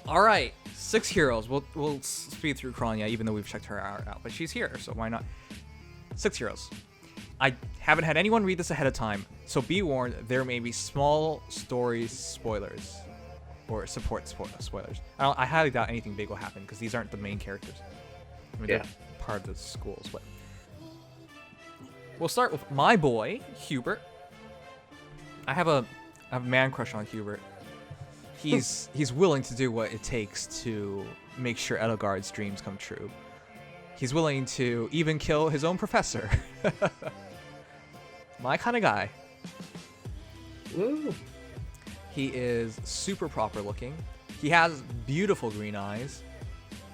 All right, 6 heroes. We'll speed through Kronya, even though we've checked her out, but she's here, so why not? 6 heroes. I haven't had anyone read this ahead of time, so be warned, there may be small story spoilers. Or support spoilers. I highly doubt anything big will happen, because these aren't the main characters. I mean, they're part of the schools, but... We'll start with my boy, Hubert. I have a man crush on Hubert. He's willing to do what it takes to make sure Edelgard's dreams come true. He's willing to even kill his own professor. My kind of guy. Ooh. He is super proper looking. He has beautiful green eyes.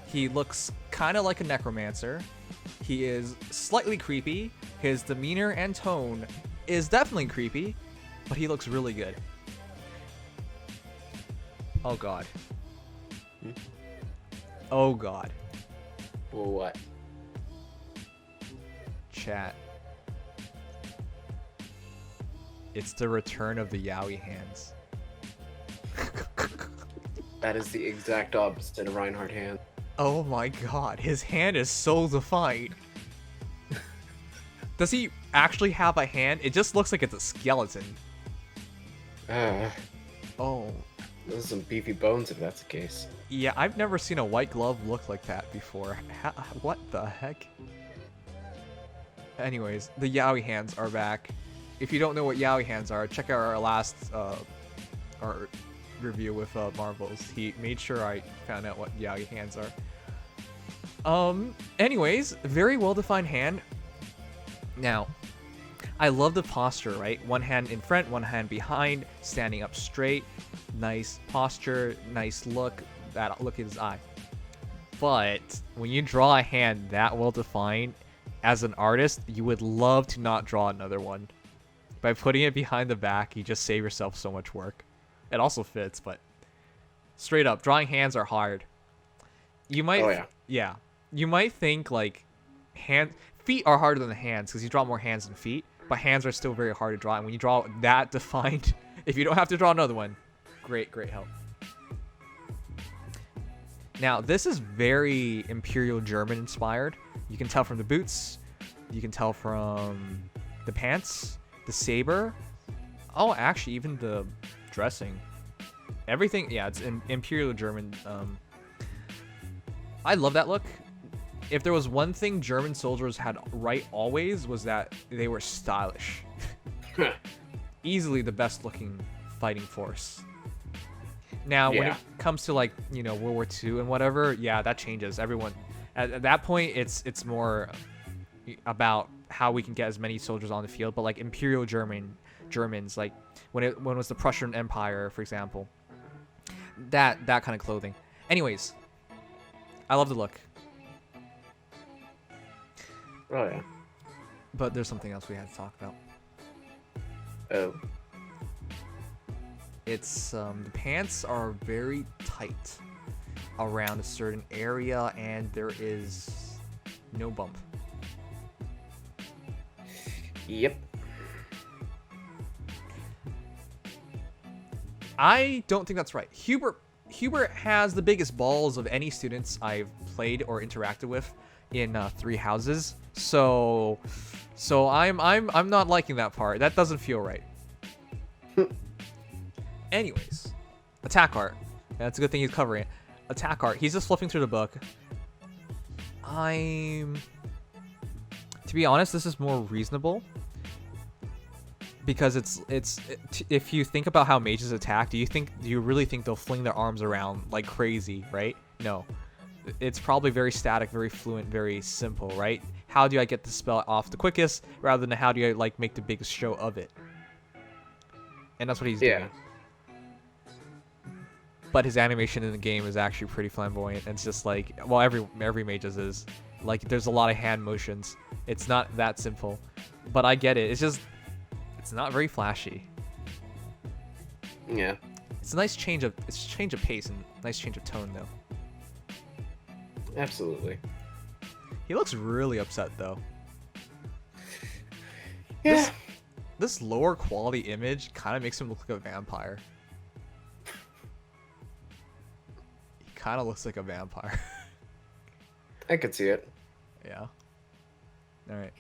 He looks kind of like a necromancer. He is slightly creepy. His demeanor and tone is definitely creepy, but he looks really good. Oh god. Oh god. Well, what? Chat. It's the return of the Yaoi hands. That is the exact opposite of Reinhardt hand. Oh my god, his hand is so defined. Does he actually have a hand? It just looks like it's a skeleton. Oh. Those are some beefy bones if that's the case. Yeah, I've never seen a white glove look like that before. What the heck? Anyways, the Yaoi hands are back. If you don't know what Yaoi hands are, check out our last our review with Marvels. He made sure I found out what Yaoi hands are. Anyways, very well-defined hand. Now, I love the posture, right? One hand in front, one hand behind, standing up straight. Nice posture, nice look. That look at his eye. But when you draw a hand that well-defined, as an artist, you would love to not draw another one. By putting it behind the back, you just save yourself so much work. It also fits, but straight up, drawing hands are hard. You might, yeah, you might think like feet are harder than the hands because you draw more hands than feet, but hands are still very hard to draw. And when you draw that defined, if you don't have to draw another one, great help. Now, this is very Imperial German inspired. You can tell from the boots. You can tell from the pants, the saber. Oh, actually, even the dressing. Everything, yeah, it's in Imperial German. I love that look. If there was one thing German soldiers had right always, was that they were stylish. Easily the best looking fighting force. Now, when it comes to like, you know, World War II and whatever, yeah, that changes. Everyone, at that point, it's more about how we can get as many soldiers on the field. But like Imperial Germans, like when it was the Prussian Empire, for example, that kind of clothing. Anyways, I love the look. Oh yeah. But there's something else we had to talk about. Oh. It's the pants are very tight around a certain area, and there is no bump. Yep. I don't think that's right. Hubert has the biggest balls of any students I've played or interacted with in 3 houses. So I'm not liking that part. That doesn't feel right. Anyways, attack art. That's a good thing he's covering it. Attack art. He's just flipping through the book. To be honest, this is more reasonable. Because if you think about how mages attack, do you really think they'll fling their arms around like crazy, right? No. It's probably very static, very fluent, very simple, right? How do I get the spell off the quickest, rather than how do I like make the biggest show of it? And that's what he's doing. But his animation in the game is actually pretty flamboyant. It's just like, well, every mage's is. Like, there's a lot of hand motions. It's not that simple. But I get it. It's not very flashy. Yeah. It's a nice change of pace and nice change of tone though. Absolutely. He looks really upset though. Yeah. This lower quality image kind of makes him look like a vampire. kind of looks like a vampire. I could see it. Yeah. All right.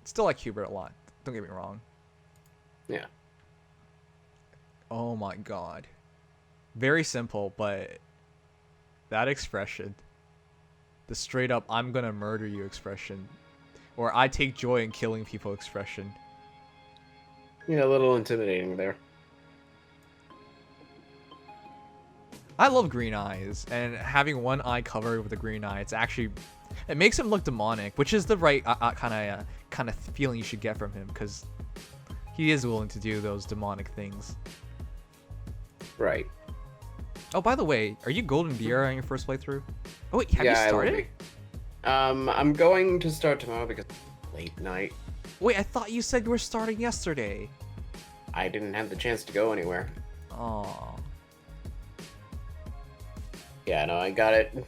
Still like Hubert a lot. Don't get me wrong. Yeah. Oh my god. Very simple, but that expression, the straight up "I'm gonna murder you" expression, or "I take joy in killing people" expression. Yeah, a little intimidating there. I love green eyes, and having one eye covered with a green eye, it makes him look demonic, which is the right kind of feeling you should get from him, because he is willing to do those demonic things. Right. Oh, by the way, are you Golden Deer on your first playthrough? Oh wait, have you started? I'm going to start tomorrow because it's late night. Wait, I thought you said you were starting yesterday. I didn't have the chance to go anywhere. Oh. Yeah, no, I got it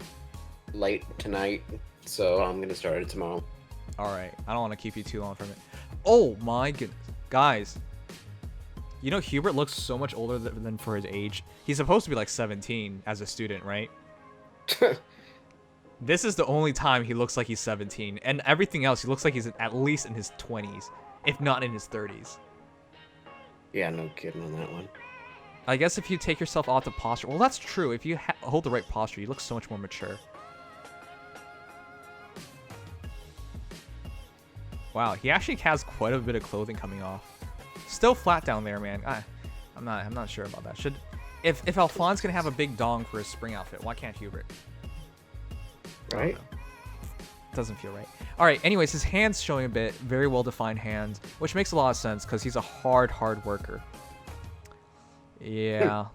late tonight, so I'm gonna start it tomorrow. Alright, I don't want to keep you too long from it. Oh my goodness. Guys, you know Hubert looks so much older than for his age. He's supposed to be like 17 as a student, right? This is the only time he looks like he's 17, and everything else he looks like he's at least in his 20s, if not in his 30s. Yeah, no kidding on that one. I guess if you take yourself off the posture, well, that's true. If you hold the right posture, you look so much more mature. Wow, he actually has quite a bit of clothing coming off. Still flat down there, man. I'm not sure about that. If Alphonse can have a big dong for his spring outfit, why can't Hubert? Right? Doesn't feel right. All right. Anyways, his hands showing a bit, very well defined hands, which makes a lot of sense because he's a hard worker. Yeah.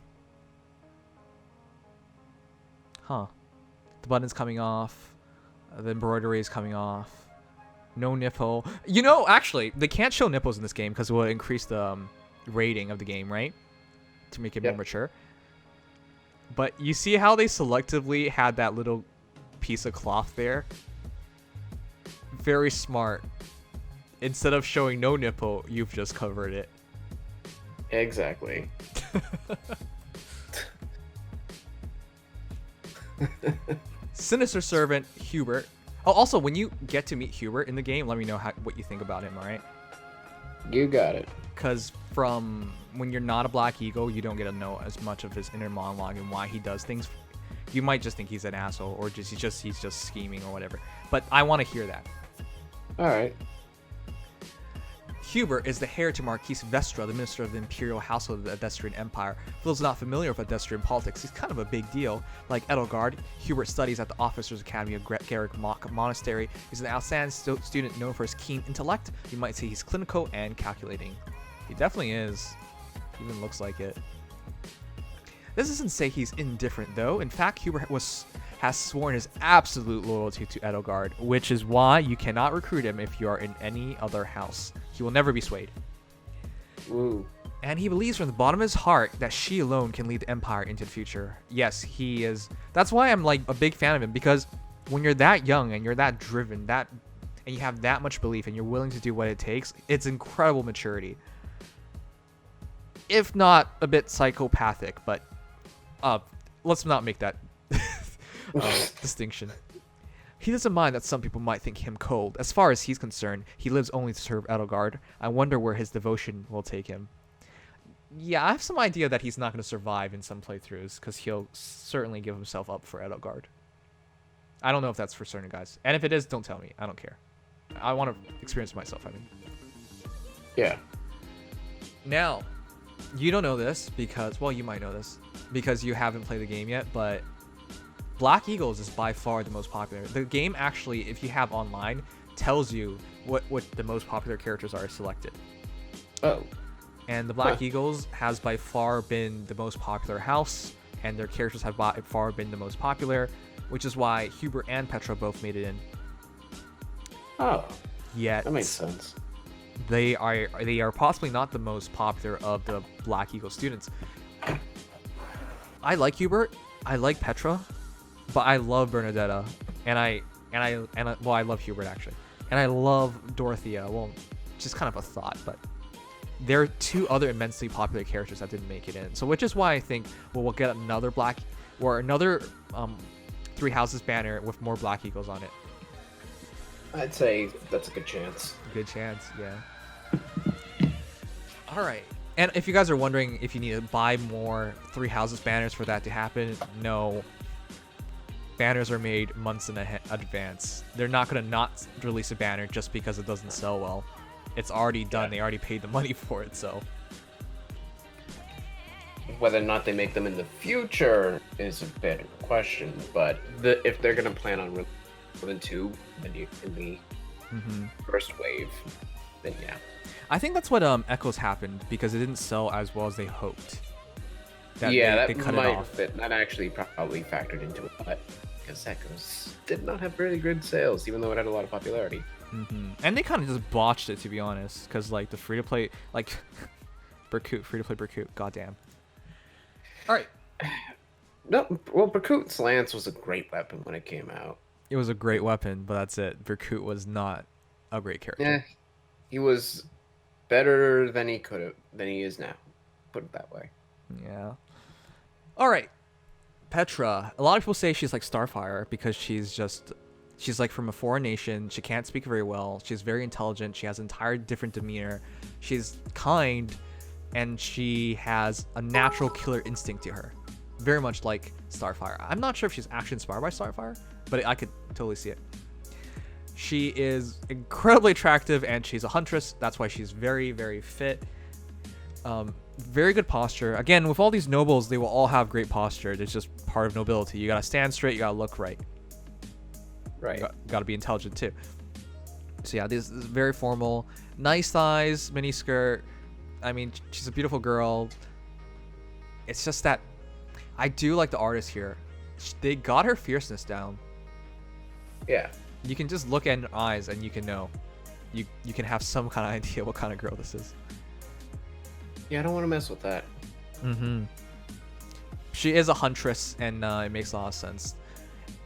Huh. The button's coming off. The embroidery is coming off. No nipple. You know, actually, they can't show nipples in this game because it will increase the rating of the game, right? To make it more mature. But you see how they selectively had that little piece of cloth there? Very smart. Instead of showing no nipple, you've just covered it. Exactly. Sinister Servant, Hubert. Oh, also, when you get to meet Hubert in the game, let me know what you think about him, alright? You got it. Because from when you're not a Black Eagle, you don't get to know as much of his inner monologue and why he does things. You might just think he's an asshole, or he's just scheming or whatever. But I want to hear that. Alright. Hubert is the heir to Marquis Vestra, the minister of the imperial household of the Adestrian Empire. For those not familiar with Adestrian politics, he's kind of a big deal. Like Edelgard, Hubert studies at the Officers' Academy of Garrick Monastery. He's an outstanding student known for his keen intellect. You might say he's clinical and calculating. He definitely is. Even looks like it. This doesn't say he's indifferent, though. In fact, Hubert has sworn his absolute loyalty to Edelgard, which is why you cannot recruit him if you are in any other house. He will never be swayed. Woo. And he believes from the bottom of his heart that she alone can lead the Empire into the future. Yes, he is. That's why I'm like a big fan of him, because when you're that young and you're that driven, and you have that much belief and you're willing to do what it takes, it's incredible maturity. If not a bit psychopathic, but let's not make that distinction. He doesn't mind that some people might think him cold. As far as he's concerned, he lives only to serve Edelgard. I wonder where his devotion will take him. Yeah, I have some idea that he's not going to survive in some playthroughs, because he'll certainly give himself up for Edelgard. I don't know if that's for certain guys. And if it is, don't tell me. I don't care. I want to experience it myself, I mean. Yeah. Now, you don't know this because, well, you might know this because you haven't played the game yet, but Black Eagles is by far the most popular. The game actually, if you have online, tells you what the most popular characters are selected. Oh. And the Black Eagles has by far been the most popular house, and their characters have by far been the most popular, which is why Hubert and Petra both made it in. Oh. Yet That makes sense. They are possibly not the most popular of the Black Eagle students. I like Hubert, I like Petra, but I love Bernadetta, and I love Hubert actually, and I love Dorothea. Well, just kind of a thought, but there are two other immensely popular characters that didn't make it in. So which is why I think we'll get another Black or another Three Houses banner with more Black Eagles on it. I'd say that's a good chance. Good chance, yeah. All right. And if you guys are wondering if you need to buy more Three Houses banners for that to happen, no. Banners are made months in advance. They're not going to not release a banner just because it doesn't sell well. It's already done. Yeah. They already paid the money for it, so. Whether or not they make them in the future is a bit of a question, but if they're going to plan on more than 2 in the first wave, then yeah. I think that's what Echoes happened because it didn't sell as well as they hoped. They cut might it off. That actually probably factored into it, but because Echoes did not have really good sales, even though it had a lot of popularity. And they kind of just botched it, to be honest, because like the free-to-play, like free-to-play Berkut, goddamn. All right. No, well, Berkut's lance was a great weapon when it came out. It was a great weapon, but that's it. Berkut was not a great character. Yeah, he was better than he is now. Put it that way. Yeah. All right. Petra. A lot of people say she's like Starfire because she's like from a foreign nation. She can't speak very well. She's very intelligent. She has an entire different demeanor. She's kind, and she has a natural killer instinct to her. Very much like Starfire. I'm not sure if she's actually inspired by Starfire, but I could totally see it. She is incredibly attractive, and she's a huntress. That's why she's very, very fit. Very good posture. Again, with all these nobles, they will all have great posture. It's just part of nobility. You gotta stand straight. You gotta look right. Right. You gotta be intelligent too. So yeah, this is very formal. Nice thighs, mini skirt. I mean, she's a beautiful girl. It's just that I do like the artist here. They got her fierceness down. Yeah. You can just look at her eyes and you can know. You can have some kind of idea what kind of girl this is. Yeah, I don't want to mess with that. She is a huntress, and it makes a lot of sense.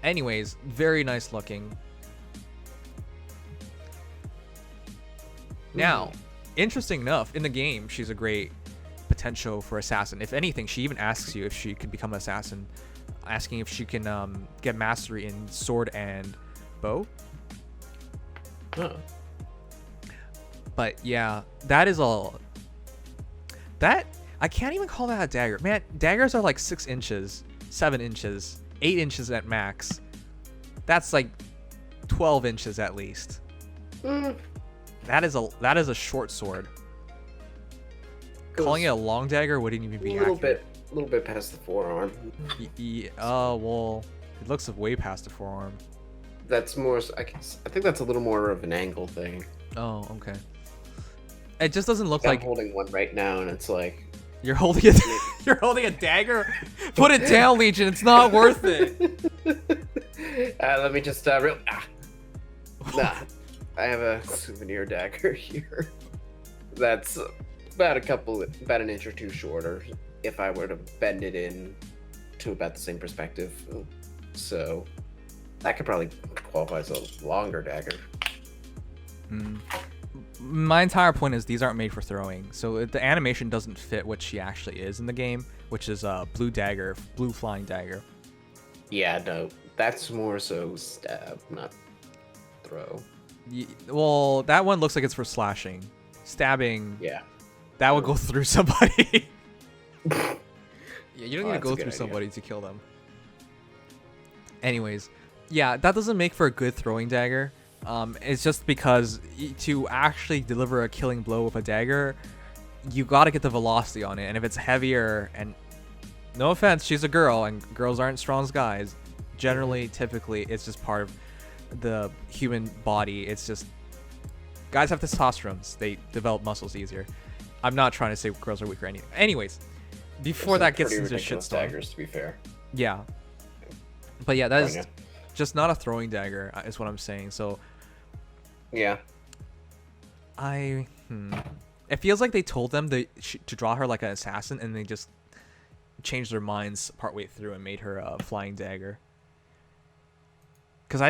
Anyways, very nice looking. Now, interesting enough, in the game, she's a great potential for assassin. If anything, she even asks you if she could become an assassin, asking if she can get mastery in sword and bow. Oh. But yeah, that is all. That, I can't even call that a dagger. Man, daggers are like 6 inches, 7 inches, 8 inches at max. That's like 12 inches at least. That is a short sword. Calling it a long dagger wouldn't even be accurate. A little bit past the forearm. Oh, well, it looks way past the forearm. That's more, I think that's a little more of an angle thing. Oh, okay. It just doesn't look I'm like holding one right now, and it's like you're holding it. You're holding a dagger. Put it down, Legion. It's not worth it. Let me just Nah, I have a souvenir dagger here. That's about an inch or two shorter. If I were to bend it in to about the same perspective, so that could probably qualify as a longer dagger. My entire point is these aren't made for throwing, so the animation doesn't fit what she actually is in the game, which is a blue flying dagger. Yeah, no, that's more so stab, not throw. Well, that one looks like it's for slashing. Stabbing, yeah, that would go through somebody. Yeah, you don't need to go through somebody to kill them. Anyways, yeah, that doesn't make for a good throwing dagger. It's just because to actually deliver a killing blow with a dagger, you got to get the velocity on it. And if it's heavier, and no offense, she's a girl, and girls aren't strong as guys. Generally, typically, it's just part of the human body. It's just guys have testosterone. They develop muscles easier. I'm not trying to say girls are weak or anything. Anyways, before that gets into shitstorm. Daggers, to be fair. Yeah. But yeah, that is just not a throwing dagger, is what I'm saying. So. Yeah. It feels like they told them to draw her like an assassin, and they just changed their minds partway through and made her a flying dagger. Because I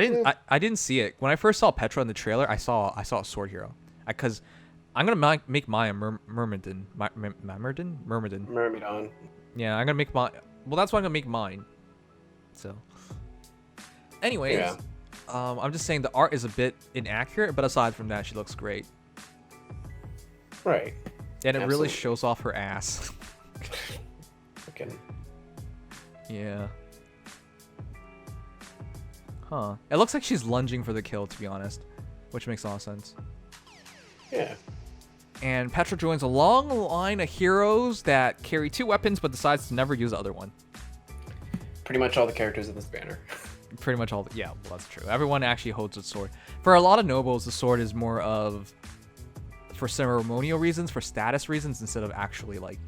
didn't see it when I first saw Petra in the trailer. I saw a sword hero. Because I'm gonna make mine a Myrmidon. Myrmidon. Yeah, I'm gonna make mine. Well, that's why I'm gonna make mine. So, anyways, Yeah. I'm just saying the art is a bit inaccurate, but aside from that, she looks great. Right. And it really Absolutely. shows off her ass. Freaking. Yeah. Huh. It looks like she's lunging for the kill, to be honest, which makes a lot of sense. Yeah. And Petra joins a long line of heroes that carry 2 weapons but decides to never use the other one. Pretty much all the characters in this banner. Pretty much all. Yeah, well, that's true. Everyone actually holds a sword. For a lot of nobles, the sword is more of for ceremonial reasons, for status reasons, instead of actually like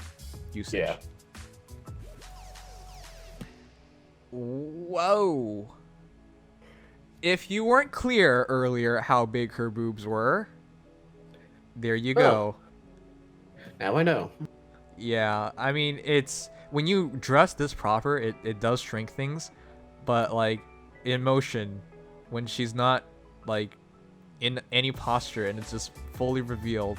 usage. Yeah. Whoa. If you weren't clear earlier how big her boobs were, there you go. Now I know. Yeah, I mean, it's when you dress this proper, it does shrink things, but like in motion, when she's not like in any posture and it's just fully revealed,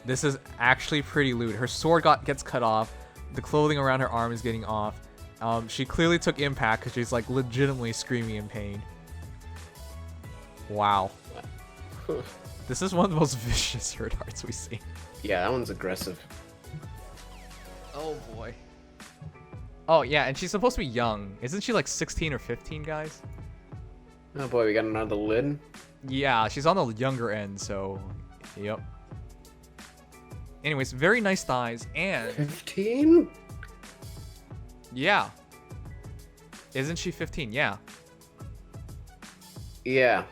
this is actually pretty lewd. Her sword gets cut off, the clothing around her arm is getting off. She clearly took impact because she's like legitimately screaming in pain. Wow. This is one of the most vicious hurt hearts we've seen. Yeah, that one's aggressive. Oh boy. Oh yeah, and she's supposed to be young. Isn't she like 16 or 15, guys? Oh boy, we got another lid. Yeah, she's on the younger end, so yep. Anyways, very nice thighs, and 15? yeah. Isn't she 15? Yeah. Yeah.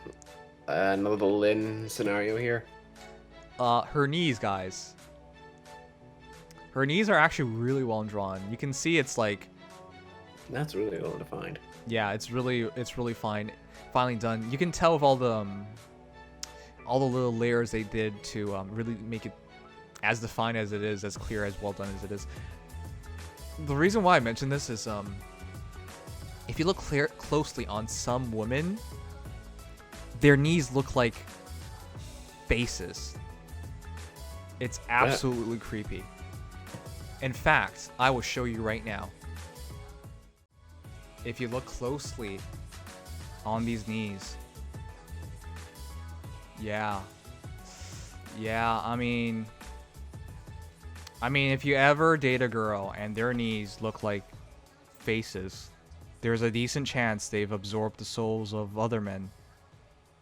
Another Lynn scenario here. Her knees, guys. Her knees are actually really well drawn. You can see it's like, That's really well defined. yeah, it's really finally done. You can tell with all the little layers they did to really make it as defined as it is, as clear, as well done as it is. The reason why I mention this is if you look closely on some women, their knees look like faces. It's absolutely creepy. In fact, I will show you right now. If you look closely on these knees. Yeah. Yeah, I mean, if you ever date a girl and their knees look like faces, there's a decent chance they've absorbed the souls of other men.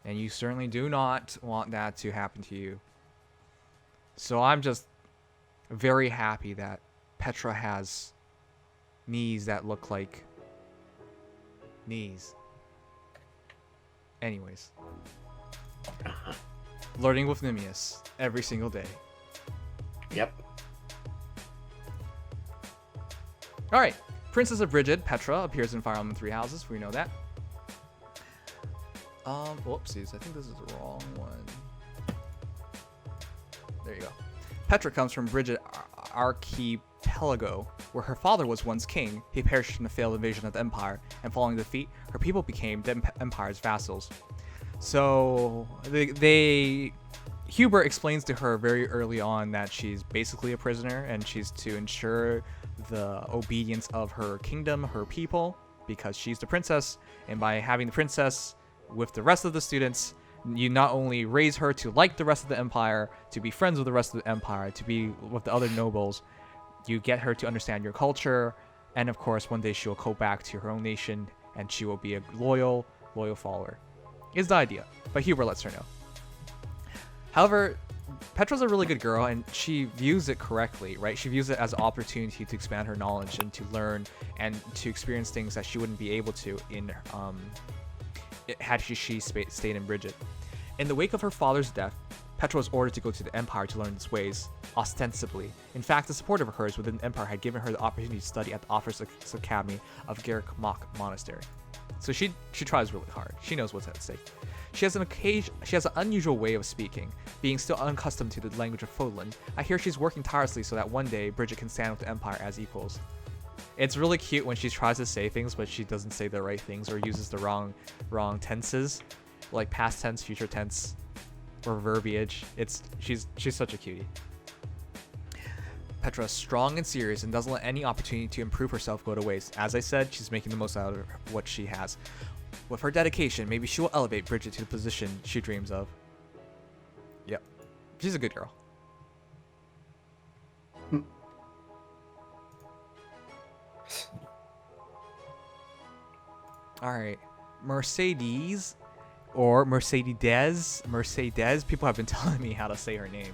And you certainly do not want that to happen to you. So I'm just very happy that Petra has knees that look like knees. Anyways. Learning with Nimious every single day. Yep. Alright. Princess of Bridgette, Petra, appears in Fire Emblem Three Houses. We know that. Whoopsies. I think this is the wrong one. There you go. Petra comes from Bridgette Archipelago, where her father was once king. He perished in a failed invasion of the Empire, and following defeat, her people became the Empire's vassals. So, Hubert explains to her very early on that she's basically a prisoner, and she's to ensure the obedience of her kingdom, her people, because she's the princess, and by having the princess with the rest of the students, you not only raise her to like the rest of the empire, to be friends with the rest of the empire, to be with the other nobles, you get her to understand your culture, and of course one day she will go back to her own nation and she will be a loyal follower. Is the idea, but Hubert lets her know. However, Petra's a really good girl and she views it correctly, right? She views it as an opportunity to expand her knowledge and to learn and to experience things that she wouldn't be able to in had she stayed in Bridgette. In the wake of her father's death, Petra was ordered to go to the Empire to learn its ways, ostensibly. In fact, a supporter of hers within the Empire had given her the opportunity to study at the Officers' Academy of Garrick Mach Monastery. So she tries really hard. She knows what's at stake. She has an unusual way of speaking, being still unaccustomed to the language of Fodlan. I hear she's working tirelessly so that one day Bridgette can stand with the Empire as equals. It's really cute when she tries to say things, but she doesn't say the right things or uses the wrong tenses, like past tense, future tense, or verbiage. She's such a cutie. Petra is strong and serious and doesn't let any opportunity to improve herself go to waste. As I said, she's making the most out of what she has. With her dedication, maybe she will elevate Bridgette to the position she dreams of. Yep. She's a good girl. Alright. Mercedes. Or Mercedes. Mercedes. People have been telling me how to say her name.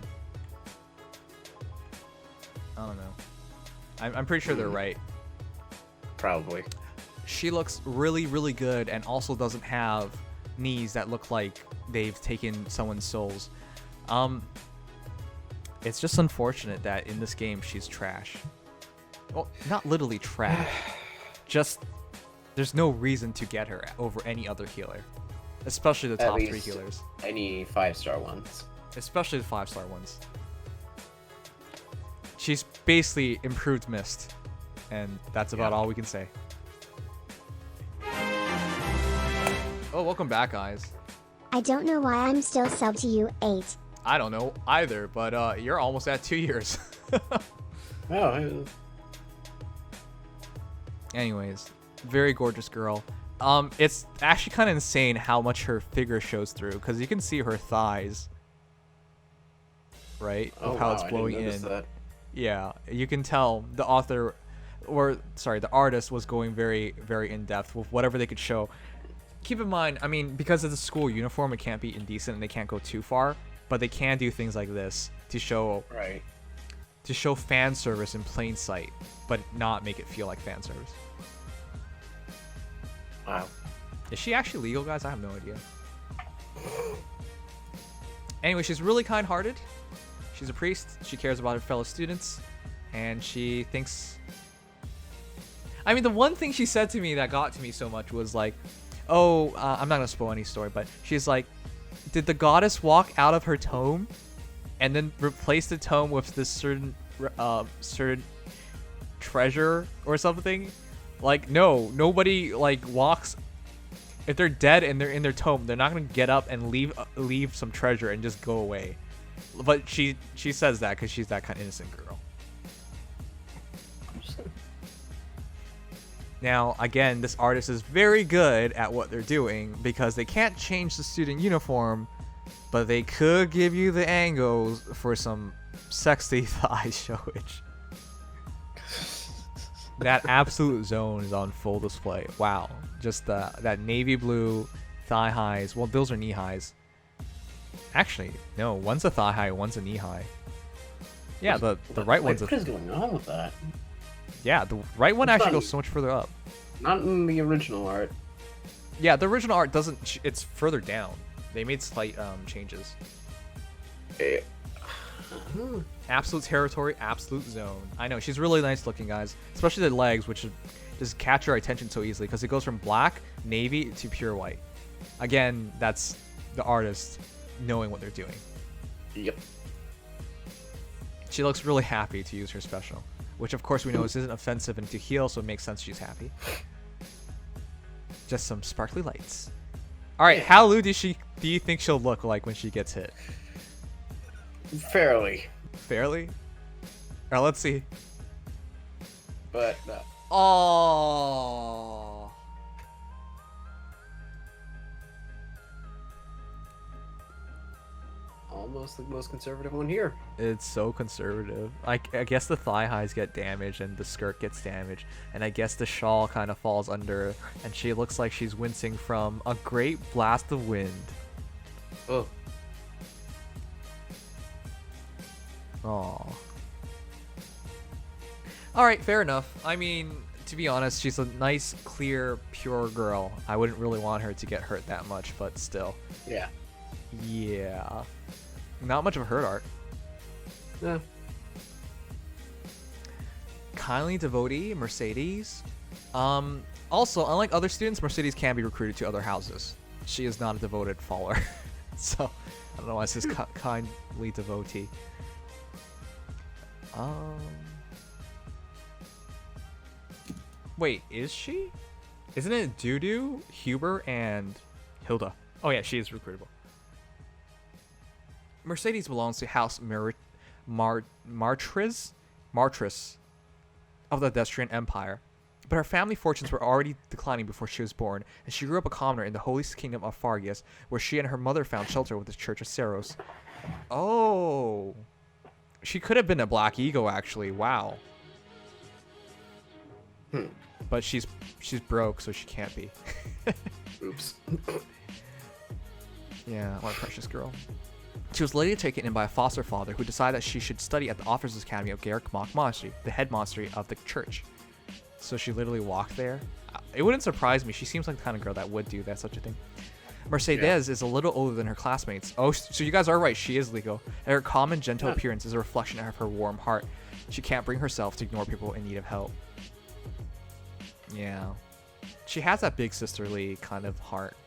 I don't know. I'm pretty sure they're right. Probably. She looks really, really good and also doesn't have knees that look like they've taken someone's souls. It's just unfortunate that in this game she's trash. Well, not literally trash. Just there's no reason to get her over any other healer. Especially the top 3 healers. Any 5-star ones. Especially the 5-star ones. She's basically improved Mist. And that's about all we can say. Oh, welcome back, guys. I don't know why I'm still subbed to you, 8. I don't know either, but you're almost at 2 years. Oh. Anyways, very gorgeous girl. It's actually kind of insane how much her figure shows through, because you can see her thighs, right? Of how it's glowing in. That. Yeah, you can tell the author, or sorry, the artist was going very, very in depth with whatever they could show. Keep in mind, I mean, because of the school uniform, it can't be indecent and they can't go too far, but they can do things like this to show fan service in plain sight, but not make it feel like fan service. Wow. Is she actually legal, guys? I have no idea. Anyway, she's really kind-hearted. She's a priest. She cares about her fellow students, and she thinks... I mean, the one thing she said to me that got to me so much was like, oh, I'm not going to spoil any story, but she's like, did the goddess walk out of her tome and then replace the tome with this certain treasure or something? Like, no, nobody like walks. If they're dead and they're in their tome, they're not gonna get up and leave some treasure and just go away. But she says that because she's that kind of innocent girl. Now, again, this artist is very good at what they're doing because they can't change the student uniform, but they could give you the angles for some sexy thigh showage. That absolute zone is on full display. Wow. Just that navy blue thigh highs. Well, those are knee highs. Actually, no. One's a thigh high, one's a knee high. Yeah, the right one's a... What is going on with that? Yeah, the right one actually goes so much further up. Not in the original art. Yeah, the original art doesn't... It's further down. They made slight changes. Absolute territory, absolute zone. I know, she's really nice looking, guys. Especially the legs, which just catch your attention so easily because it goes from black, navy, to pure white. Again, that's the artist knowing what they're doing. Yep. She looks really happy to use her special, which of course we know this isn't offensive and to heal, so it makes sense she's happy. Just some sparkly lights. Alright, how Lou do you think she'll look like when she gets hit? Fairly. Fairly? Alright, let's see. But, Oh. almost the most conservative one here. It's so conservative. I guess the thigh highs get damaged and the skirt gets damaged, and I guess the shawl kind of falls under, and she looks like she's wincing from a great blast of wind. Oh. Aw. Alright, fair enough. I mean, to be honest, she's a nice, clear, pure girl. I wouldn't really want her to get hurt that much, but still. Yeah. Yeah. Not much of a hurt art. Yeah. Kindly devotee, Mercedes. Also, unlike other students, Mercedes can be recruited to other houses. She is not a devoted follower. So, I don't know why it says kindly devotee. Wait, is she? Isn't it Dudu, Hubert, and Hilda? Oh yeah, she is recruitable. Mercedes belongs to House Martriz. martyrs of the Destrian Empire. But her family fortunes were already declining before she was born, and she grew up a commoner in the holy kingdom of Fargius, where she and her mother found shelter with the Church of Seros. Oh. She could have been a Black Eagle, actually. Wow. But she's broke, so she can't be. Oops. Yeah, my precious girl. She was later taken in by a foster father who decided that she should study at the Officers' Academy of Garrick Mach Monastery, the head monastery of the church. So she literally walked there. It wouldn't surprise me. She seems like the kind of girl that would do that, such a thing. Mercedes is a little older than her classmates. Oh, so you guys are right. She is legal. And her calm and gentle appearance is a reflection of her warm heart. She can't bring herself to ignore people in need of help. Yeah. She has that big sisterly kind of heart.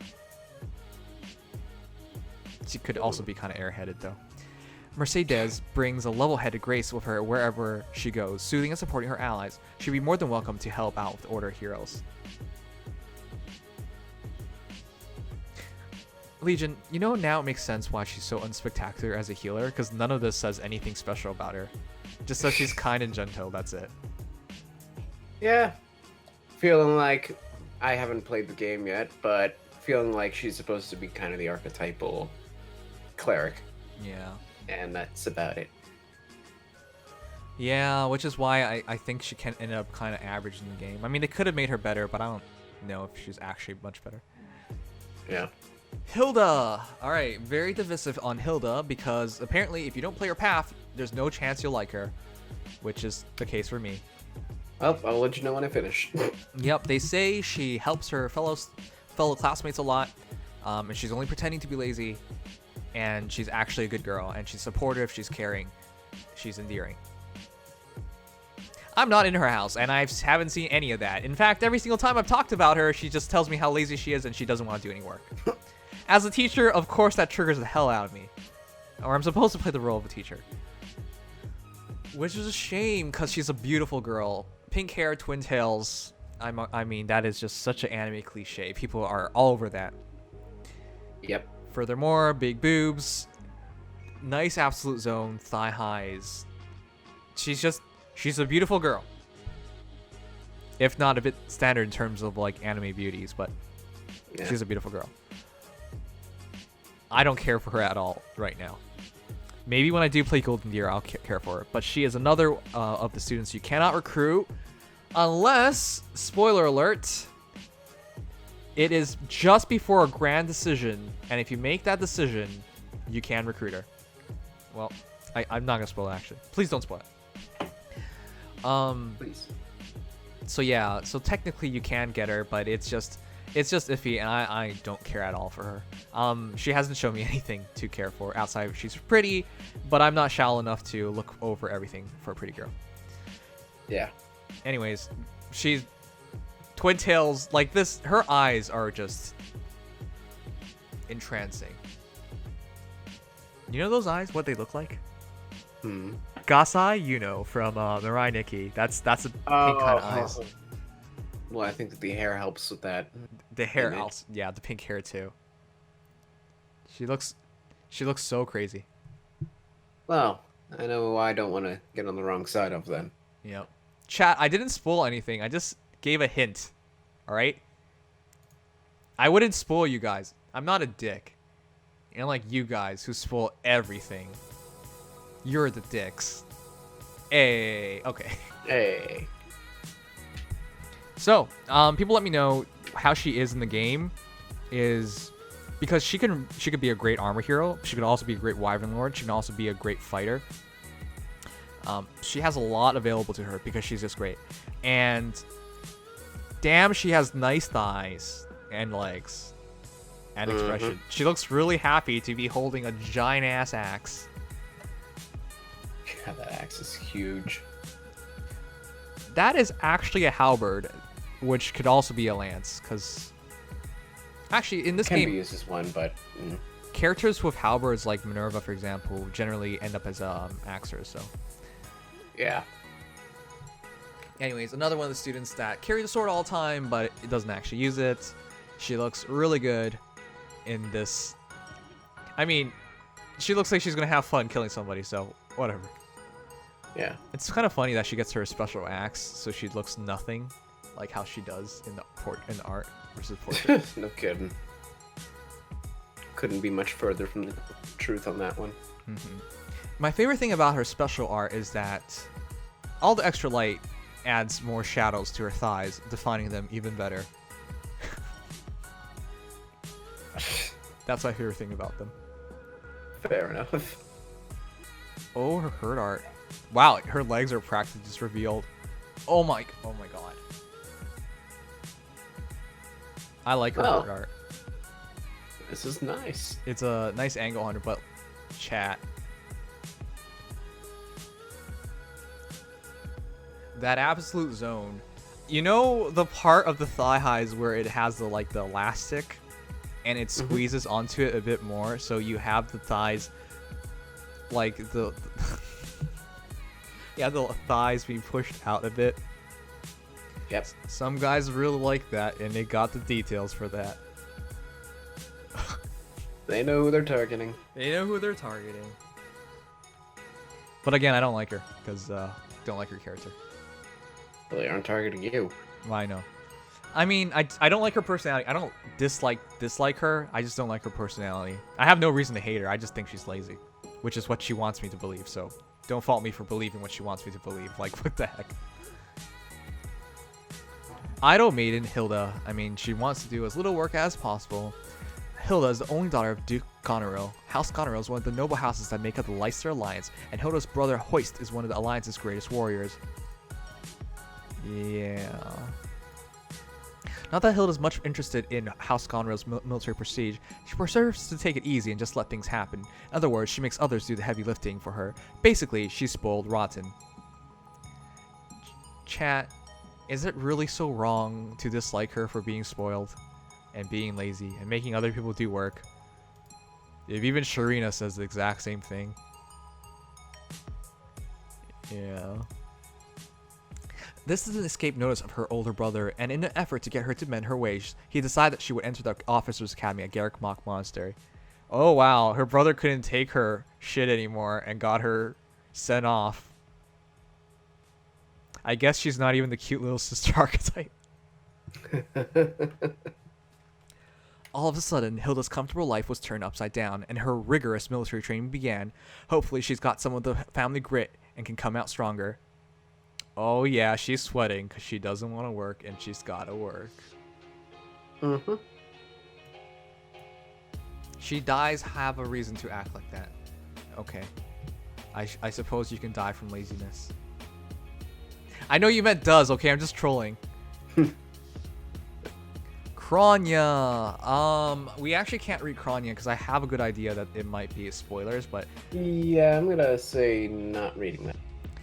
She could also be kind of airheaded, though. Mercedes brings a level-headed grace with her wherever she goes, soothing and supporting her allies. She'd be more than welcome to help out with the Order of Heroes. Legion, you know now it makes sense why she's so unspectacular as a healer, because none of this says anything special about her. Just says she's kind and gentle, that's it. Yeah. Feeling like I haven't played the game yet, but feeling like she's supposed to be kind of the archetypal cleric. Yeah. And that's about it. Yeah, which is why I think she can end up kind of average in the game. I mean, they could have made her better, but I don't know if she's actually much better. Yeah. Hilda! Alright, very divisive on Hilda, because apparently if you don't play her path, there's no chance you'll like her. Which is the case for me. Well, I'll let you know when I finish. Yep, they say she helps her fellow classmates a lot, and she's only pretending to be lazy, and she's actually a good girl, and she's supportive, she's caring, she's endearing. I'm not in her house, and I haven't seen any of that. In fact, every single time I've talked about her, she just tells me how lazy she is and she doesn't want to do any work. As a teacher, of course that triggers the hell out of me. Or I'm supposed to play the role of a teacher. Which is a shame, because she's a beautiful girl. Pink hair, twin tails. I mean, that is just such an anime cliche. People are all over that. Yep. Furthermore, big boobs. Nice absolute zone, thigh highs. She's a beautiful girl. If not a bit standard in terms of like anime beauties, but Yeah. she's a beautiful girl. I don't care for her at all right now. Maybe when I do play Golden Deer, I'll care for her. But she is another of the students you cannot recruit unless, spoiler alert, it is just before a grand decision. And if you make that decision, you can recruit her. Well, I'm not going to spoil it, actually. Please don't spoil it. Please. So yeah, so technically you can get her, but it's just iffy, and I don't care at all for her. She hasn't shown me anything to care for outside of she's pretty, but I'm not shallow enough to look over everything for a pretty girl. Yeah. Anyways, she's twin tails like this. Her eyes are just entrancing. You know those eyes? What they look like? Gasai, you know, from Mirai Nikki. That's a pink kind of eyes. Well, I think that the hair helps with that. The hair, image. also, yeah, the pink hair too. She looks so crazy. Well, I know why I don't want to get on the wrong side of them. Yep. Chat, I didn't spoil anything. I just gave a hint. All right. I wouldn't spoil you guys. I'm not a dick. And like you guys who spoil everything. You're the dicks. Hey. Okay. Hey. So, people let me know how she is in the game is because she could be a great armor hero. She could also be a great wyvern lord. She can also be a great fighter. She has a lot available to her because she's just great. And damn, she has nice thighs and legs and expression. She looks really happy to be holding a giant ass axe. God, that axe is huge. That is actually a halberd, which could also be a lance, because actually in this Can game, be used as one, but characters with halberds like Minerva, for example, generally end up as axers. So, yeah. anyways, another one of the students that carry the sword all the time, but it doesn't actually use it. She looks really good in this. I mean, she looks like she's gonna have fun killing somebody, so whatever. Yeah. It's kind of funny that she gets her special axe, so she looks nothing like how she does in the art versus portrait. No kidding. Couldn't be much further from the truth on that one. My favorite thing about her special art is that all the extra light adds more shadows to her thighs, defining them even better. That's my favorite thing about them. Fair enough. Oh, her hurt art. Wow, her legs are practically just revealed. Oh my god. I like her hurt art. This is nice. It's a nice angle on her butt. Chat. That absolute zone. You know the part of the thigh highs where it has the the elastic and it squeezes onto it a bit more, so you have the thighs like the yeah, the thighs being pushed out a bit. Yep. Some guys really like that, and they got the details for that. They know who they're targeting. They know who they're targeting. But again, I don't like her because don't like her character. Well, they aren't targeting you. Well, I know. I mean, I don't like her personality. I don't dislike her. I just don't like her personality. I have no reason to hate her. I just think she's lazy, which is what she wants me to believe. So don't fault me for believing what she wants me to believe. Like, what the heck? Idol maiden Hilda. I mean, she wants to do as little work as possible. Hilda is the only daughter of Duke Goneril. House Goneril is one of the noble houses that make up the Leicester Alliance, and Hilda's brother Hoist is one of the Alliance's greatest warriors. Yeah. Not that Hilda's much interested in House Goneril's military prestige. She prefers to take it easy and just let things happen. In other words, she makes others do the heavy lifting for her. Basically, she's spoiled rotten. Chat, is it really so wrong to dislike her for being spoiled and being lazy and making other people do work? If even Sharina says the exact same thing. Yeah. This is an escape notice of her older brother, and in an effort to get her to mend her ways, he decided that she would enter the officers' academy at Garrick Mock Monastery. Oh wow, her brother couldn't take her shit anymore and got her sent off. I guess she's not even the cute little sister archetype. All of a sudden, Hilda's comfortable life was turned upside down, and her rigorous military training began. Hopefully, she's got some of the family grit and can come out stronger. Oh yeah, she's sweating because she doesn't want to work, and she's got to work. She dies have a reason to act like that. Okay. I suppose you can die from laziness. I know you meant does, okay? I'm just trolling. Kronya. We actually can't read Kronya because I have a good idea that it might be spoilers, but... Yeah, I'm gonna say not reading that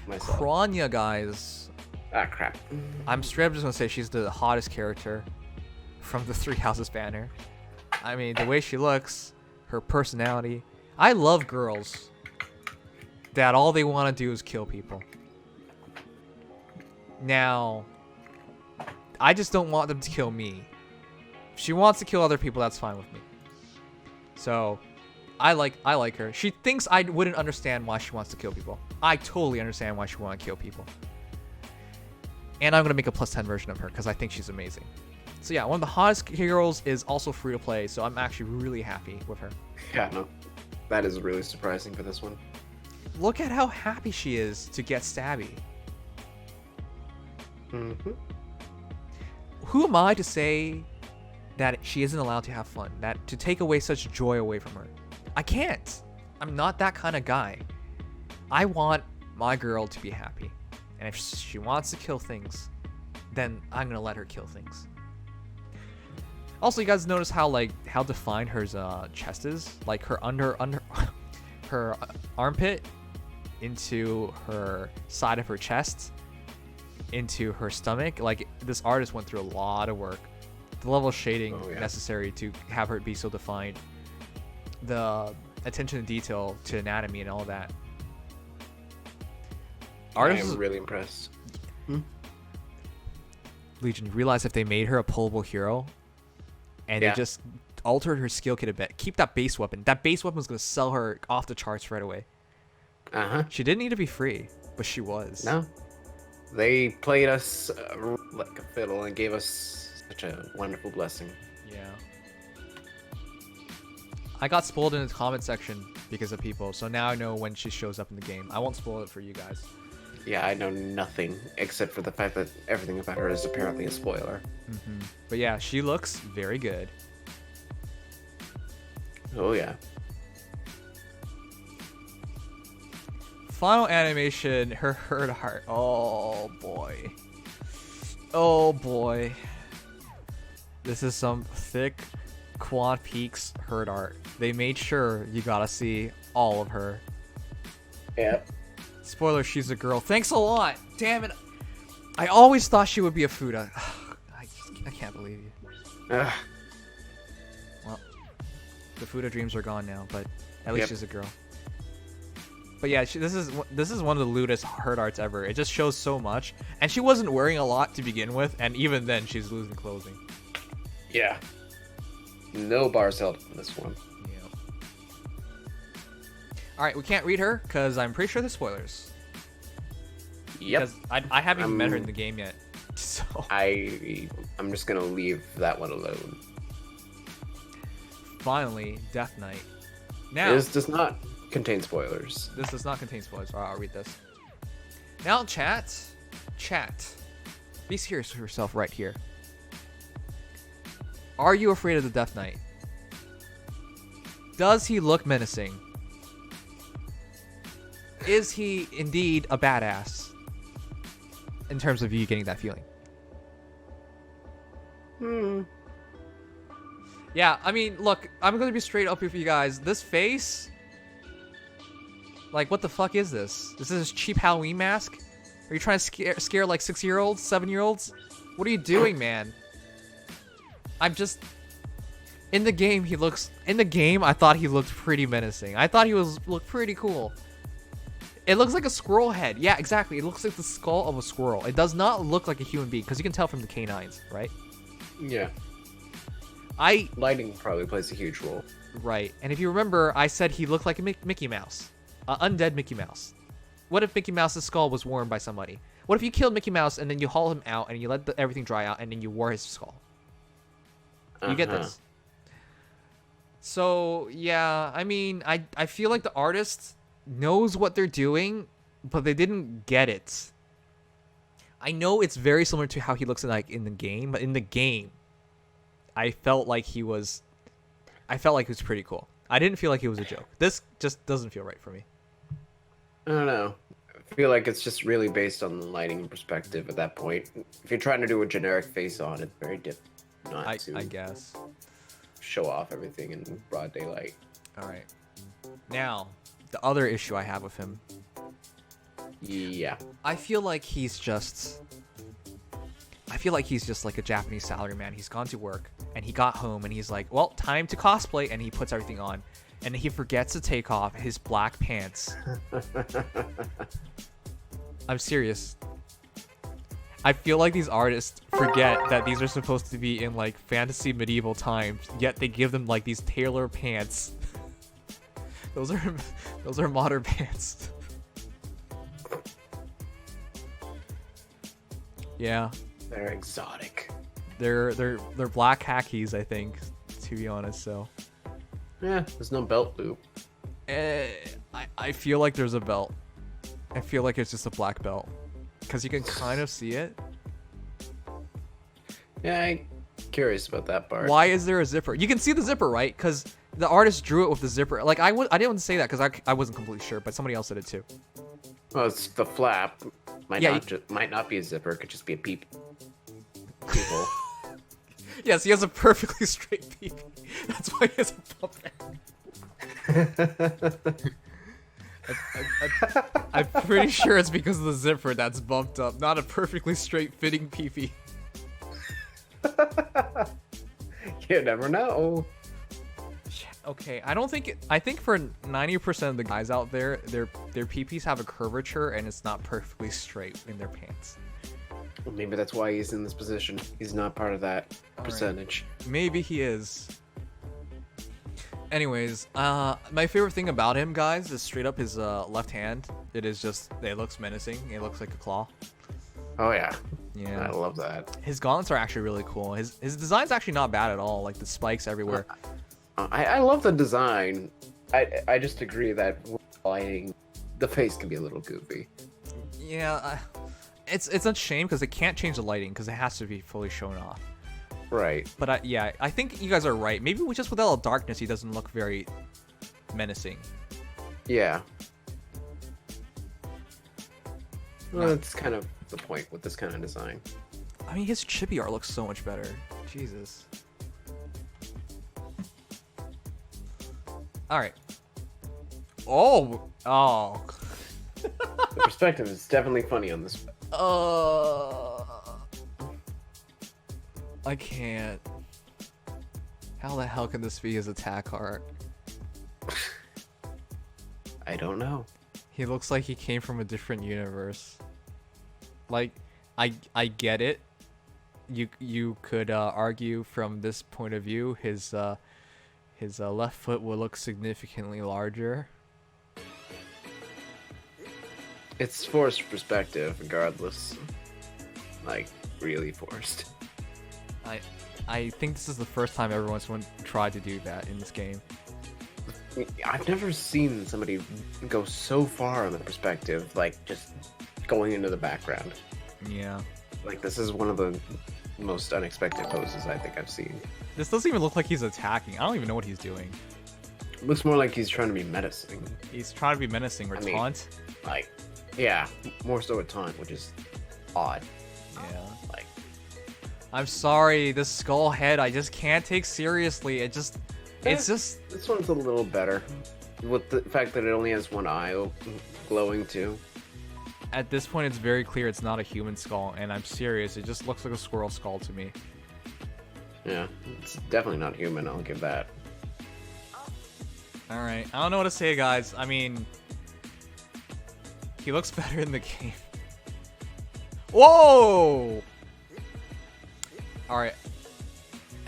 myself. Kronya, guys. Ah, crap. I'm straight up just gonna say she's the hottest character from the Three Houses banner. I mean, the way she looks, her personality. I love girls that all they want to do is kill people. Now, I just don't want them to kill me. If she wants to kill other people, that's fine with me. So, I like her. She thinks I wouldn't understand why she wants to kill people. I totally understand why she wants to kill people. And I'm going to make a +10 version of her because I think she's amazing. So yeah, one of the hottest heroes is also free to play, so I'm actually really happy with her. Yeah, no. That is really surprising for this one. Look at how happy she is to get stabby. Who am I to say that she isn't allowed to have fun? That to take away such joy away from her? I can't. I'm not that kind of guy. I want my girl to be happy. And if she wants to kill things, then I'm gonna let her kill things. Also, you guys notice how how defined her chest is? Like her under her armpit into her side of her chest into her stomach. Like, this artist went through a lot of work. The level of shading necessary to have her be so defined. The attention to detail to anatomy and all that. I am really impressed. Legion, you realize if they made her a pullable hero and they just altered her skill kit a bit, keep that base weapon. That base weapon was going to sell her off the charts right away. She didn't need to be free. but she was. No. They played us like a fiddle and gave us such a wonderful blessing. Yeah. I got spoiled in the comment section because of people, so now I know when she shows up in the game. I won't spoil it for you guys. Yeah, I know nothing except for the fact that everything about her is apparently a spoiler. But yeah, she looks very good. Oh yeah. Final animation, her herd heart. Oh boy. Oh boy. This is some thick Quad Peaks herd art. They made sure you gotta see all of her. Yep. Spoiler, she's a girl. Thanks a lot. Damn it. I always thought she would be a Fuda. I can't believe you. Ugh. Well, the Fuda dreams are gone now, but at least Yep. she's a girl. But yeah, this is one of the lewdest herd arts ever. It just shows so much, and she wasn't wearing a lot to begin with, and even then she's losing clothing. Yeah. No bars held on this one. Yeah. All right, we can't read her because I'm pretty sure there's spoilers. Yep. Because I haven't even met her in the game yet, so I'm just gonna leave that one alone. finally, Death Knight. Now This does not contain spoilers. this does not contain spoilers. All right, I'll read this. Now, chat, be serious with yourself right here. Are you afraid of the Death Knight? Does he look menacing? Is he indeed a badass? In terms of you getting that feeling. Yeah, I mean, look, I'm gonna be straight up with you guys. This face, like, what the fuck is this? Is this a cheap Halloween mask? Are you trying to scare like 6-year-olds, 7-year-olds? What are you doing, man? I'm just... In the game, I thought he looked pretty menacing. I thought he looked pretty cool. It looks like a squirrel head. Yeah, exactly. It looks like the skull of a squirrel. It does not look like a human being, because you can tell from the canines, right? Yeah. I... Lighting probably plays a huge role. Right. And if you remember, I said he looked like a Mickey Mouse. Undead Mickey Mouse. What if Mickey Mouse's skull was worn by somebody? What if you killed Mickey Mouse and then you haul him out and you let everything dry out and then you wore his skull? You get this? So, yeah, I mean, I feel like the artist knows what they're doing, but they didn't get it. I know it's very similar to how he looks like in the game, but in the game, I felt like he was pretty cool. I didn't feel like he was a joke. This just doesn't feel right for me. I don't know. I feel like it's just really based on the lighting perspective at that point. If you're trying to do a generic face on, it's very difficult not to I guess. show off everything in broad daylight. All right. Now, the other issue I have with him. Yeah. I feel like he's just like a Japanese salaryman. He's gone to work and he got home and he's like, well, time to cosplay, and he puts everything on and he forgets to take off his black pants. I'm serious. I feel like these artists forget that these are supposed to be in like fantasy medieval times, yet they give them like these tailor pants. Those are modern pants. Yeah. They're exotic. They're black khakis, I think, to be honest. So Yeah, there's no belt loop. I feel like there's a belt. I feel like it's just a black belt because you can kind of see it. Yeah, I'm curious about that part. Why is there a zipper? You can see the zipper, right? Because the artist drew it with the zipper. Like I didn't say that because I wasn't completely sure, but somebody else said it too. Well, it's the flap. Might not be a zipper. It could just be a peephole. Yes, he has a perfectly straight peepee. That's why he has a bump. I'm pretty sure it's because of the zipper that's bumped up, not a perfectly straight fitting peepee. You never know. Okay, I think for 90% of the guys out there, their peepees have a curvature and it's not perfectly straight in their pants. Well, maybe that's why he's in this position. He's not part of that percentage. Maybe he is. Anyways, my favorite thing about him, guys, is straight up his left hand. It is just, it looks menacing. It looks like a claw. Oh yeah. Yeah. I love that. His gauntlets are actually really cool. His design's actually not bad at all. Like the spikes everywhere. I love the design. I just agree that lighting, the face can be a little goofy. Yeah, it's a shame because it can't change the lighting because it has to be fully shown off. Right. But yeah, I think you guys are right. Maybe just with all the darkness, he doesn't look very menacing. Yeah. Well, that's kind of the point with this kind of design. I mean, his chibi art looks so much better. Jesus. All right. Oh. The perspective is definitely funny on this. I can't. How the hell can this be his attack art? I don't know. He looks like he came from a different universe. Like, I get it. You could argue from this point of view, his left foot will look significantly larger. It's forced perspective, regardless. Like, really forced. I think this is the first time everyone's tried to do that in this game. I've never seen somebody go so far on the perspective, like just going into the background. Yeah. Like, this is one of the most unexpected poses I think I've seen. This doesn't even look like he's attacking. I don't even know what he's doing. Looks more like he's trying to be menacing. He's trying to be menacing or taunt. Like, yeah, more so a taunt, which is odd. Yeah. Like, I'm sorry, this skull head I just can't take seriously. It's just this one's a little better, with the fact that it only has one eye glowing too. at this point it's very clear it's not a human skull, and I'm serious, it just looks like a squirrel skull to me. Yeah, it's definitely not human, I'll give that. Alright, I don't know what to say, guys. I mean, he looks better in the game. Whoa! Alright.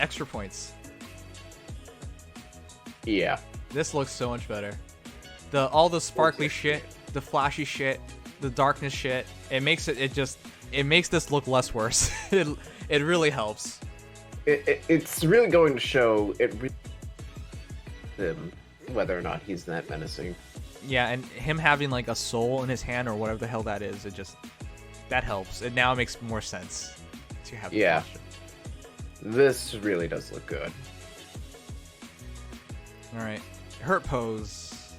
Extra points. Yeah. This looks so much better. All the sparkly shit, the flashy shit, the darkness shit, it makes this look less worse. It really helps. It's really going to show him whether or not he's that menacing. Yeah, and him having like a soul in his hand or whatever the hell that is, that helps. It now makes more sense to have. Yeah. This really does look good. All right, hurt pose.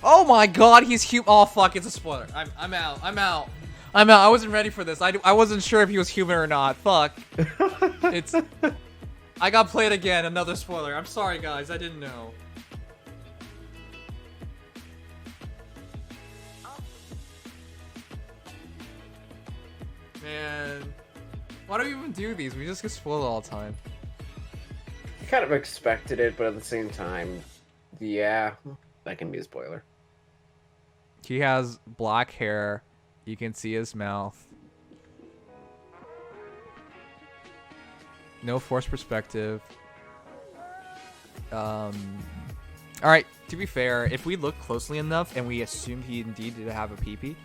Oh my God, he's human. Oh fuck, it's a spoiler. I'm out. I wasn't ready for this. I wasn't sure if he was human or not. Fuck. I got played again. Another spoiler. I'm sorry, guys. I didn't know. Man, why do we even do these? We just get spoiled all the time. I kind of expected it, but at the same time, yeah, that can be a spoiler. He has black hair. You can see his mouth. No forced perspective. Alright, to be fair, if we look closely enough and we assumed he indeed did have a peepee,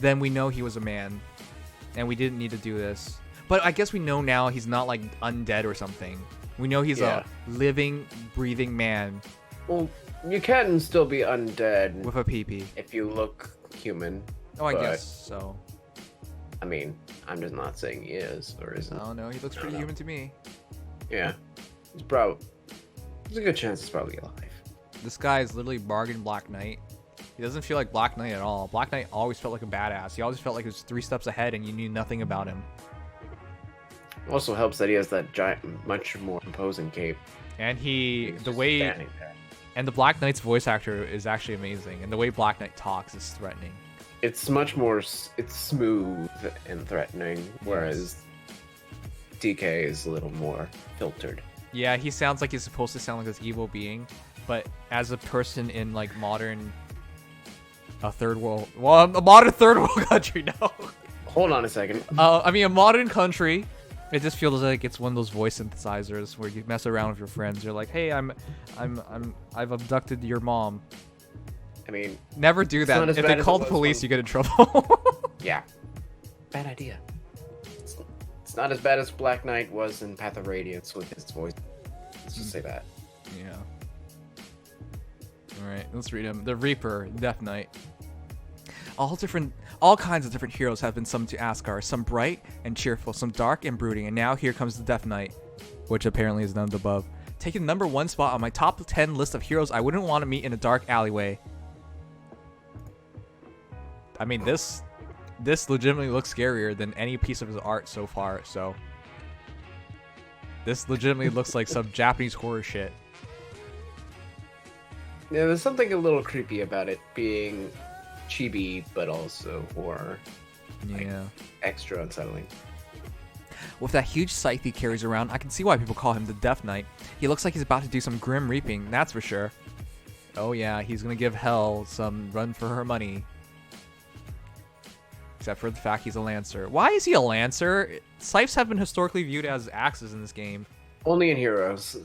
then we know he was a man. And we didn't need to do this. But I guess we know now he's not like undead or something. We know he's a living, breathing man. Well, you can still be undead with a peepee if you look human. Oh, I guess so. I mean, I'm just not saying he is or isn't. I don't know. He looks pretty human to me. Yeah. There's a good chance he's probably alive. This guy is literally bargain Black Knight. He doesn't feel like Black Knight at all. Black Knight always felt like a badass. He always felt like he was 3 steps ahead and you knew nothing about him. Also helps that he has that giant, much more imposing cape. And the Black Knight's voice actor is actually amazing. And the way Black Knight talks is threatening. It's much more, it's smooth and threatening, whereas DK is a little more filtered. Yeah, he sounds like he's supposed to sound like this evil being, but as a person in like a modern third world country, no. Hold on a second. I mean, a modern country, it just feels like it's one of those voice synthesizers where you mess around with your friends. You're like, hey, I've abducted your mom. I mean, Never do It's that. not as If bad they as call it the was police, when- you get in trouble. yeah, bad idea. It's not as bad as Black Knight was in Path of Radiance with his voice. Let's just say that. Yeah. Alright, let's read him. The Reaper, Death Knight. All kinds of different heroes have been summoned to Asgard. Some bright and cheerful, some dark and brooding, and now here comes the Death Knight, which apparently is none of the above. Taking the number 1 spot on my top 10 list of heroes I wouldn't want to meet in a dark alleyway. I mean, this legitimately looks scarier than any piece of his art so far, so... This legitimately looks like some Japanese horror shit. Yeah, there's something a little creepy about it being chibi, but also horror. Yeah. Extra unsettling. With that huge scythe he carries around, I can see why people call him the Death Knight. He looks like he's about to do some grim reaping, that's for sure. Oh yeah, he's gonna give Hell some run for her money. Except for the fact he's a Lancer. Why is he a Lancer? Scythes have been historically viewed as axes in this game. Only in Heroes.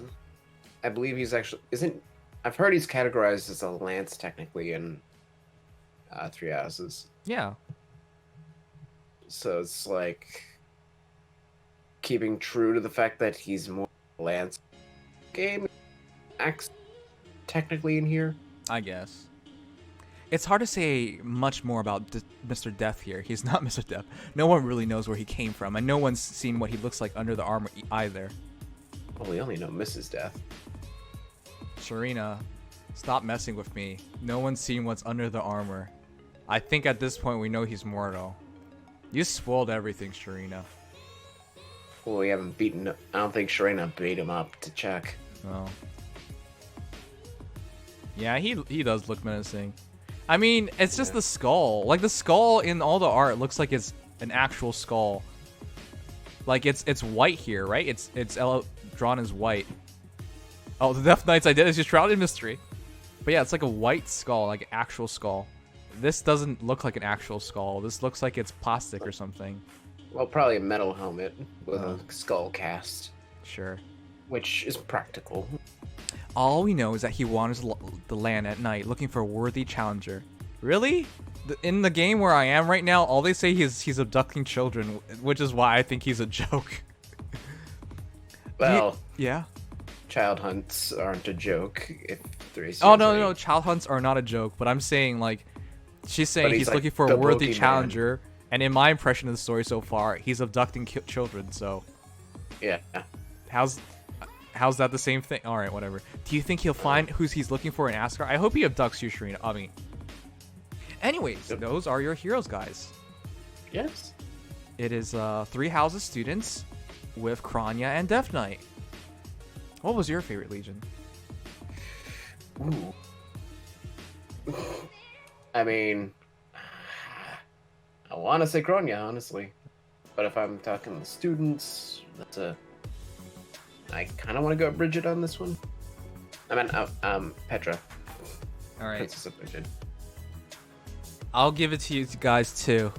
I believe he's actually... I've heard he's categorized as a lance technically in Three Houses. Yeah. So it's like keeping true to the fact that he's more lance game axe technically in here. I guess. It's hard to say much more about Mr. Death here. He's not Mr. Death. No one really knows where he came from, and no one's seen what he looks like under the armor either. Well, we only know Mrs. Death. Sharina, stop messing with me. No one's seen what's under the armor. I think at this point we know he's mortal. You spoiled everything, Sharina. Well, we haven't beaten... I don't think Sharina beat him up to check. Oh. Yeah, he does look menacing. I mean, it's just the skull. Like, the skull in all the art looks like it's an actual skull. Like, it's white here, right? It's drawn as white. Oh, the Death Knight's identity is just shrouded in mystery. But yeah, it's like a white skull, like an actual skull. This doesn't look like an actual skull. This looks like it's plastic or something. Well, probably a metal helmet with a skull cast, Sure. which is practical. All we know is that he wanders the land at night looking for a worthy challenger. Really? In the game where I am right now, all they say is he's abducting children, which is why I think he's a joke. Well, Yeah. child hunts aren't a joke. If Oh, no, child hunts are not a joke, but I'm saying, like, she's saying But he's he's like looking for the a worthy bogeyman. challenger, and in my impression of the story so far, he's abducting children, so Yeah. how's that the same thing? Alright, whatever. Do you think he'll find who he's looking for in Asgard? I hope he abducts you, Sharina. I mean... Anyways, Yep. those are your heroes, guys. Yes. It is Three Houses students with Kranya and Death Knight. What was your favorite Legion? Ooh. I mean, I want to say Kronya, honestly. But if I'm talking the students, I kind of want to go with Bridgette on this one. I mean, Petra. Alright. Princess of Bridgette. I'll give it to you guys too.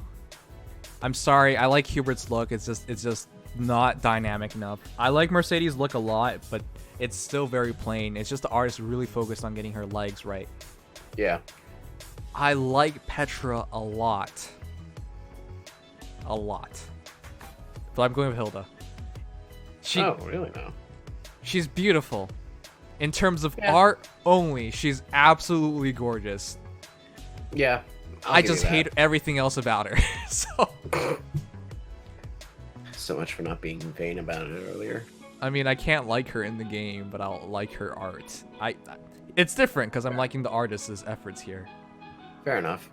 I'm sorry, I like Hubert's look. It's just not dynamic enough. I like Mercedes' look a lot, but it's still very plain. It's just the artist really focused on getting her legs right. Yeah. I like Petra a lot. A lot. But I'm going with Hilda. Oh, really? No. She's beautiful. In terms of Yeah. art only, she's absolutely gorgeous. Yeah. I'll I give you just that. hate everything else about her. So much for not being vain about it earlier. I mean, I can't like her in the game, but I'll like her art. It's different because I'm liking the artist's efforts here. Fair enough.